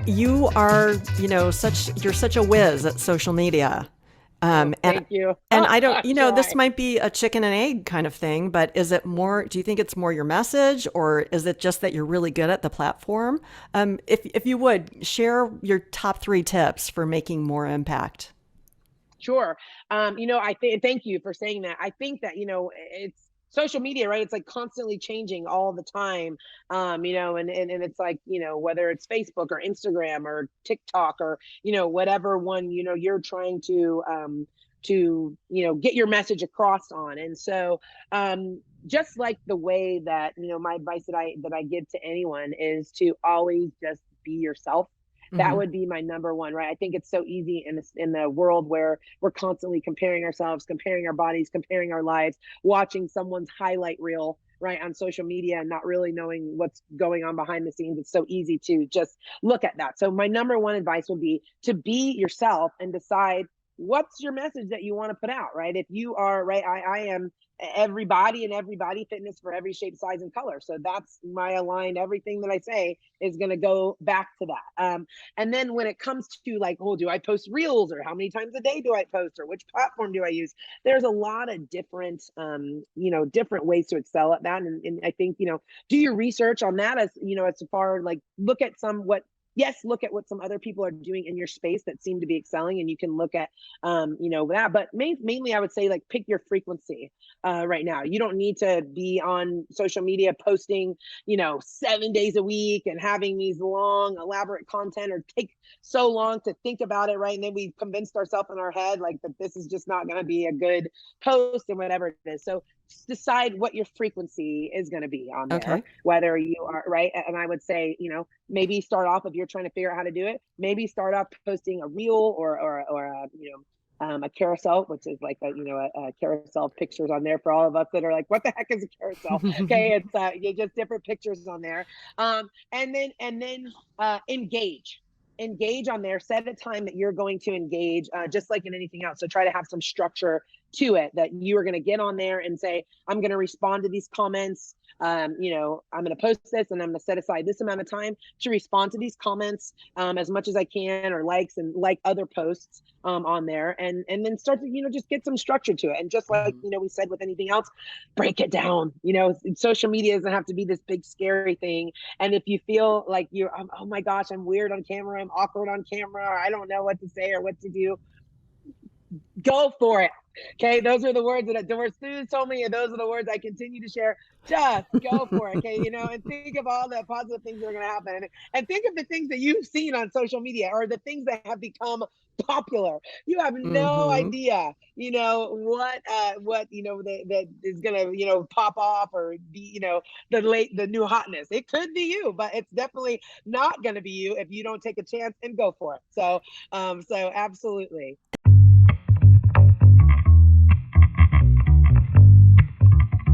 You are, you're such a whiz at social media. Oh, And thank you. I don't, I this try. might be a chicken and egg kind of thing, but is it more, do you think it's more your message, or is it just that you're really good at the platform? If you would share your top three tips for making more impact. Sure. I think, thank you for saying that. I think that, it's social media, right? It's like constantly changing all the time. And it's like, whether it's Facebook or Instagram or TikTok or, whatever one, you're trying to get your message across on. And so, just like the way that, my advice that I give to anyone is to always just be yourself. That Hmm. would be my number one, right? I think it's so easy in the world where we're constantly comparing ourselves, comparing our bodies, comparing our lives, watching someone's highlight reel, right, on social media and not really knowing what's going on behind the scenes. It's so easy to just look at that. So my number one advice would be to be yourself and decide what's your message that you want to put out, right? If you are, right, I am everybody and everybody fitness for every shape, size, and color. So that's my aligned, everything that I say is going to go back to that. And then when it comes to like, oh, do I post reels, or how many times a day do I post, or which platform do I use? There's a lot of different, different ways to excel at that. And I think, do your research on that as, as far like look at look at what some other people are doing in your space that seem to be excelling, and you can look at, that. But mainly, I would say like pick your frequency. Right now, you don't need to be on social media posting, 7 days a week and having these long, elaborate content, or take so long to think about it, right? And then we convinced ourselves in our head like that this is just not going to be a good post and whatever it is. So decide what your frequency is going to be on there, Okay. whether you are right. And I would say, maybe start off, if you're trying to figure out how to do it, maybe start off posting a reel or a carousel, which is like a carousel of pictures on there for all of us that are like, what the heck is a carousel? Okay, it's just different pictures on there. And then engage on there. Set a time that you're going to engage, just like in anything else. So try to have some structure to it, that you are going to get on there and say, I'm going to respond to these comments. I'm going to post this, and I'm going to set aside this amount of time to respond to these comments, as much as I can, or likes and like other posts on there, and then start to just get some structure to it. And just like we said with anything else, break it down. Social media doesn't have to be this big scary thing. And if you feel like you're, oh my gosh, I'm weird on camera, I'm awkward on camera, or I don't know what to say or what to do, go for it. Okay, those are the words that Doris Sue told me, and those are the words I continue to share. Just go for it. Okay, and think of all the positive things that are going to happen, and think of the things that you've seen on social media, or the things that have become popular. You have no Hmm. idea, what that is gonna pop off, or be the new hotness. It could be you, but it's definitely not gonna be you if you don't take a chance and go for it. So absolutely.